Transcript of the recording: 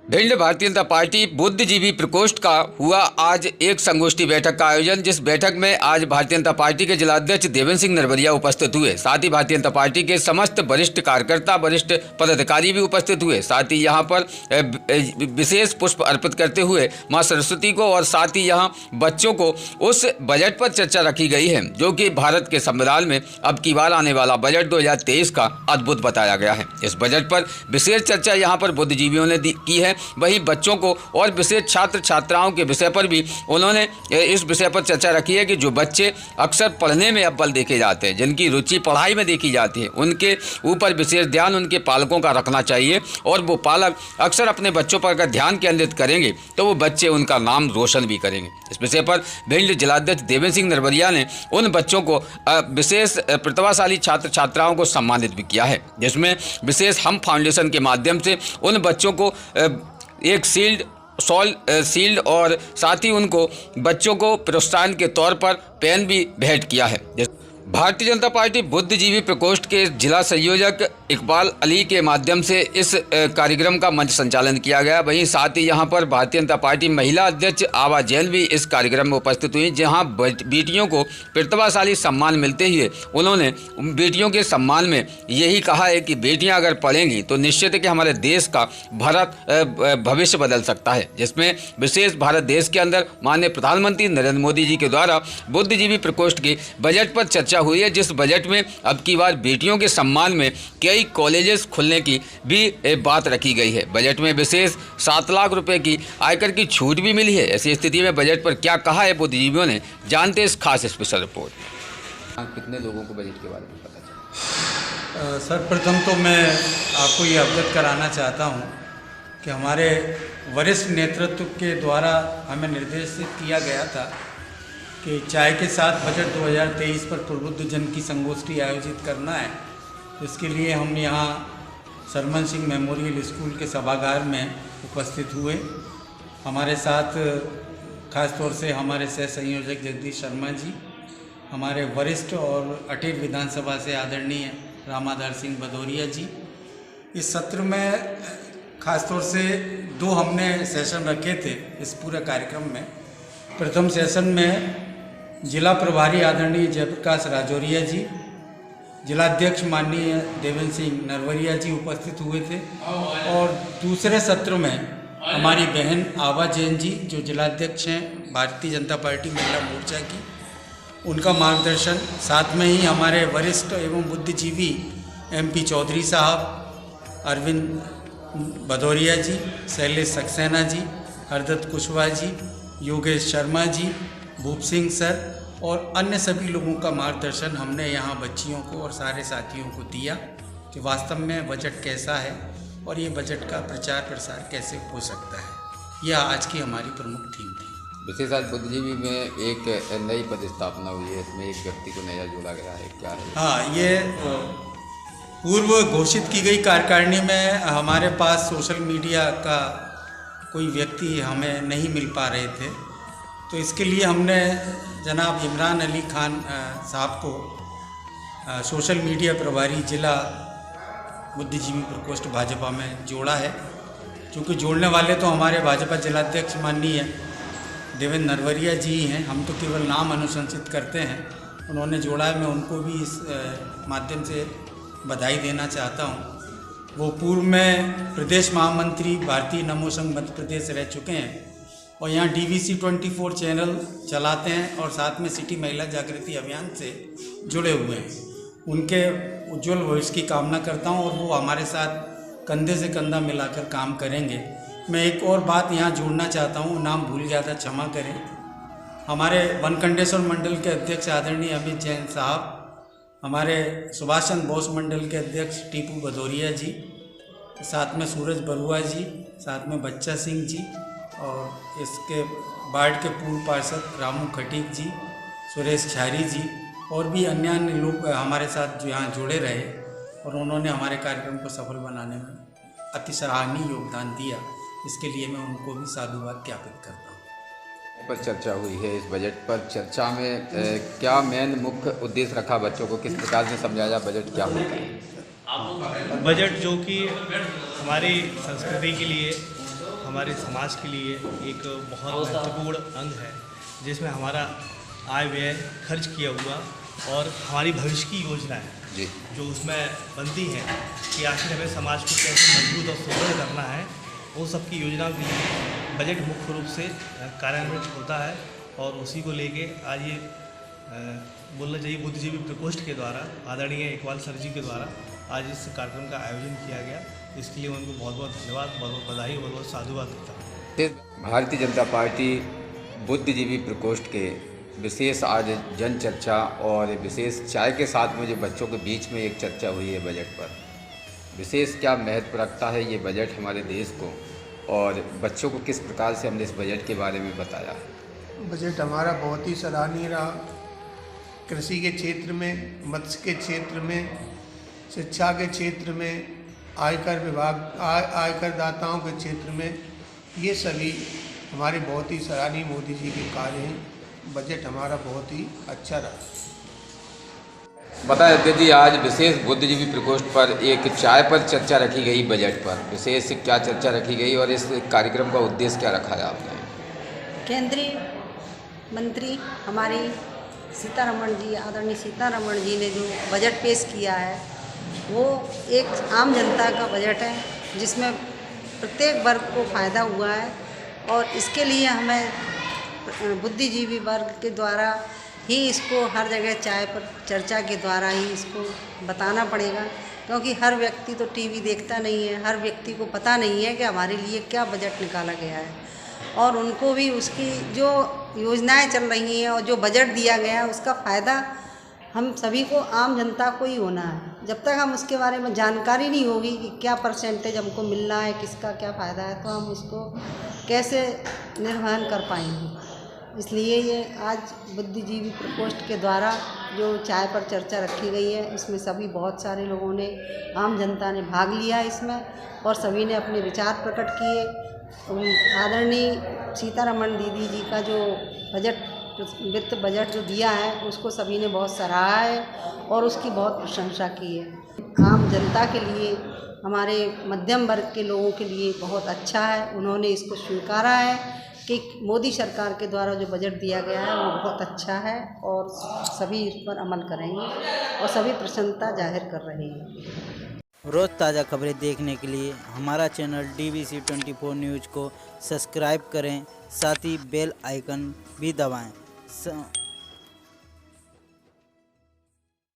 Bhind Bharatiya Janata party बुद्धिजीवी प्रकोष्ठ का हुआ आज एक संगोष्ठी बैठक का आयोजन, जिस बैठक में आज भारतीय जनता पार्टी के जिलाध्यक्ष देवेंद्र सिंह नरवरिया उपस्थित हुए। साथ ही भारतीय जनता पार्टी के समस्त वरिष्ठ कार्यकर्ता, वरिष्ठ पदाधिकारी भी उपस्थित हुए। साथ ही यहां पर विशेष पुष्प अर्पित करते हुए मां सरस्वती को और साथ ही यहां बच्चों को उस बजट पर चर्चा रखी गई है जो कि भारत के संविधान में अब की बार आने वाला बजट 2023 का अद्भुत बताया गया है। इस बजट पर विशेष चर्चा यहाँ पर बुद्धिजीवियों ने की है। वहीं बच्चों को और विशेष छात्र छात्राओं के विषय पर भी उन्होंने इस विषय पर चर्चा रखी है कि जो बच्चे अक्सर पढ़ने में अव्वल देखे जाते हैं, जिनकी रुचि पढ़ाई में देखी जाती है, उनके ऊपर विशेष ध्यान उनके पालकों का रखना चाहिए और वो पालक अक्सर अपने बच्चों पर अगर ध्यान केंद्रित करेंगे तो वो बच्चे उनका नाम रोशन भी करेंगे। इस विषय पर भिंड जिलाध्यक्ष देवेंद्र सिंह नरवरिया ने उन बच्चों को विशेष प्रतिभाशाली छात्र छात्राओं को सम्मानित भी किया है, जिसमें विशेष हम फाउंडेशन के माध्यम से उन बच्चों को एक शील्ड और साथ ही उनको बच्चों को प्रोत्साहन के तौर पर पेन भी भेंट किया है। भारतीय जनता पार्टी बुद्धिजीवी प्रकोष्ठ के जिला संयोजक इकबाल अली के माध्यम से इस कार्यक्रम का मंच संचालन किया गया। वहीं साथ ही यहां पर भारतीय जनता पार्टी महिला अध्यक्ष आवा जैन भी इस कार्यक्रम में उपस्थित हुई, जहां बेटियों को प्रतिभाशाली सम्मान मिलते हुए उन्होंने बेटियों के सम्मान में यही कहा है कि बेटियां अगर पढ़ेंगी तो निश्चित है कि हमारे देश का भविष्य बदल सकता है, जिसमें विशेष भारत देश के अंदर माननीय प्रधानमंत्री नरेंद्र मोदी जी के द्वारा बुद्धिजीवी प्रकोष्ठ के बजट पर चर्चा हुई है, जिस बजट में अब की बार बेटियों के सम्मान में कई कॉलेजेस खुलने की भी बात रखी गई है। बजट में विशेष 7 लाख रुपए की आयकर की छूट भी मिली है। ऐसी स्थिति में बजट पर क्या कहा है बुद्धिजीवियों ने, जानते इस खास स्पेशल रिपोर्ट। कितने लोगों को बजट के बारे में पता चला? सर्वप्रथम तो मैं आपको ये अवगत कराना चाहता हूँ कि हमारे वरिष्ठ नेतृत्व के द्वारा हमें निर्देशित किया गया था कि चाय के साथ बजट 2023 पर प्रबुद्ध जन की संगोष्ठी आयोजित करना है। इसके लिए हम यहाँ सरमन सिंह मेमोरियल स्कूल के सभागार में उपस्थित हुए। हमारे साथ खास तौर से हमारे सह संयोजक जगदीश शर्मा जी, हमारे वरिष्ठ और अटेर विधानसभा से आदरणीय रामाधार सिंह भदौरिया जी। इस सत्र में खास तौर से 2 हमने सेशन रखे थे इस पूरे कार्यक्रम में। प्रथम सेशन में जिला प्रभारी आदरणीय जयप्रकाश राजौरिया जी, जिलाध्यक्ष माननीय देवेंद्र सिंह नरवरिया जी उपस्थित हुए थे और दूसरे सत्र में हमारी बहन आवा जैन जी जो जिलाध्यक्ष हैं भारतीय जनता पार्टी महिला मोर्चा की, उनका मार्गदर्शन, साथ में ही हमारे वरिष्ठ एवं बुद्धिजीवी MP चौधरी साहब, अरविंद भदौरिया जी, शैलेश सक्सेना जी, हरदत्त कुशवाहा जी, योगेश शर्मा जी, भूप सिंह सर और अन्य सभी लोगों का मार्गदर्शन हमने यहाँ बच्चियों को और सारे साथियों को दिया कि वास्तव में बजट कैसा है और ये बजट का प्रचार प्रसार कैसे हो सकता है। यह आज की हमारी प्रमुख थीम थी। विशेष आज बुद्धिजीवी में एक नई पदस्थापना हुई है, इसमें एक व्यक्ति को नया जोड़ा गया है, क्या है? हाँ, ये पूर्व घोषित की गई कार्यकारिणी में हमारे पास सोशल मीडिया का कोई व्यक्ति हमें नहीं मिल पा रहे थे, तो इसके लिए हमने जनाब इमरान अली खान साहब को सोशल मीडिया प्रभारी जिला बुद्धिजीवी प्रकोष्ठ भाजपा में जोड़ा है। क्योंकि जोड़ने वाले तो हमारे भाजपा जिलाध्यक्ष माननीय देवेंद्र नरवरिया जी हैं, हम तो केवल नाम अनुशंसित करते हैं। उन्होंने जोड़ा है, मैं उनको भी इस माध्यम से बधाई देना चाहता हूँ। वो पूर्व में प्रदेश महामंत्री भारतीय नमो संघ मध्य प्रदेश रह चुके हैं और यहाँ DVC 24 चैनल चलाते हैं और साथ में सिटी महिला जागृति अभियान से जुड़े हुए हैं। उनके उज्जवल भविष्य की कामना करता हूँ और वो हमारे साथ कंधे से कंधा मिलाकर काम करेंगे। मैं एक और बात यहाँ जोड़ना चाहता हूँ, नाम भूल गया था, क्षमा करें। हमारे वनखंडेश्वर मंडल के अध्यक्ष आदरणीय अमित जैन साहब, हमारे सुभाष चंद्र बोस मंडल के अध्यक्ष टीपू भदौरिया जी, साथ में सूरज बरुआ जी, साथ में बच्चा सिंह जी और इसके बाढ़ के पूर्व पार्षद रामू खटीक जी, सुरेश छारी जी और भी अन्य लोग हमारे साथ जो यहाँ जुड़े रहे और उन्होंने हमारे कार्यक्रम को सफल बनाने में अति सराहनीय योगदान दिया। इसके लिए मैं उनको भी साधुवाद ज्ञापित करता हूँ। पर चर्चा हुई है इस बजट पर, चर्चा में क्या मेन मुख्य उद्देश्य रखा, बच्चों को किस प्रकार से समझाया बजट क्या होता है? बजट जो कि हमारी संस्कृति के लिए, हमारे समाज के लिए एक बहुत महत्वपूर्ण अंग है, जिसमें हमारा आय व्यय खर्च किया हुआ और हमारी भविष्य की योजनाएं जी जो उसमें बनती हैं कि आखिर हमें समाज को कैसे मजबूत और सुदृढ़ करना है, उन सब की योजनाओं के लिए बजट मुख्य रूप से कार्यान्वित होता है। और उसी को लेके आज ये बोलना चाहिए बुद्धिजीवी प्रकोष्ठ के द्वारा आदरणीय इकबाल सर जी के द्वारा आज इस कार्यक्रम का आयोजन किया गया। इसके लिए उनको बहुत बहुत धन्यवाद, बहुत बहुत बधाई, बहुत बहुत साधुवाद देता हूँ। भारतीय जनता पार्टी बुद्धिजीवी प्रकोष्ठ के विशेष आज जन चर्चा और विशेष चाय के साथ में जो बच्चों के बीच में एक चर्चा हुई है बजट पर, विशेष क्या महत्व रखता है ये बजट हमारे देश को, और बच्चों को किस प्रकार से हमने इस बजट के बारे में बताया। बजट हमारा बहुत ही सराहनीय रहा। कृषि के क्षेत्र में, मत्स्य के क्षेत्र में, शिक्षा के क्षेत्र में, आयकर विभाग आयकर दाताओं के क्षेत्र में, ये सभी हमारे बहुत ही सराहनीय मोदी जी के कार्य हैं। बजट हमारा बहुत ही अच्छा रहा। बता देते जी, आज विशेष बुद्धिजीवी प्रकोष्ठ पर एक चाय पर चर्चा रखी गई, बजट पर विशेष क्या चर्चा रखी गई और इस कार्यक्रम का उद्देश्य क्या रखा है आपने। केंद्रीय मंत्री हमारी सीतारमण जी, आदरणीय सीतारमण जी ने जो बजट पेश किया है वो एक आम जनता का बजट है, जिसमें प्रत्येक वर्ग को फ़ायदा हुआ है। और इसके लिए हमें बुद्धिजीवी वर्ग के द्वारा ही इसको हर जगह चाय पर चर्चा के द्वारा ही इसको बताना पड़ेगा, क्योंकि हर व्यक्ति तो टीवी देखता नहीं है, हर व्यक्ति को पता नहीं है कि हमारे लिए क्या बजट निकाला गया है, और उनको भी उसकी जो योजनाएं चल रही हैं और जो बजट दिया गया है उसका फ़ायदा हम सभी को, आम जनता को ही होना है। जब तक हम उसके बारे में जानकारी नहीं होगी कि क्या परसेंटेज हमको मिलना है, किसका क्या फ़ायदा है, तो हम उसको कैसे निर्वहन कर पाएंगे। इसलिए ये आज बुद्धिजीवी प्रकोष्ठ के द्वारा जो चाय पर चर्चा रखी गई है, इसमें सभी बहुत सारे लोगों ने, आम जनता ने भाग लिया इसमें, और सभी ने अपने विचार प्रकट किए। आदरणीय सीतारमण दीदी जी का जो वित्त बजट जो दिया है उसको सभी ने बहुत सराहा है और उसकी बहुत प्रशंसा की है। आम जनता के लिए, हमारे मध्यम वर्ग के लोगों के लिए बहुत अच्छा है। उन्होंने इसको स्वीकारा है कि मोदी सरकार के द्वारा जो बजट दिया गया है वो बहुत अच्छा है, और सभी इस पर अमल करेंगे और सभी प्रसन्नता जाहिर कर रहे हैं। रोज़ ताज़ा खबरें देखने के लिए हमारा चैनल DVC 24 न्यूज़ को सब्सक्राइब करें, साथ ही बेल आइकन भी दबाएं।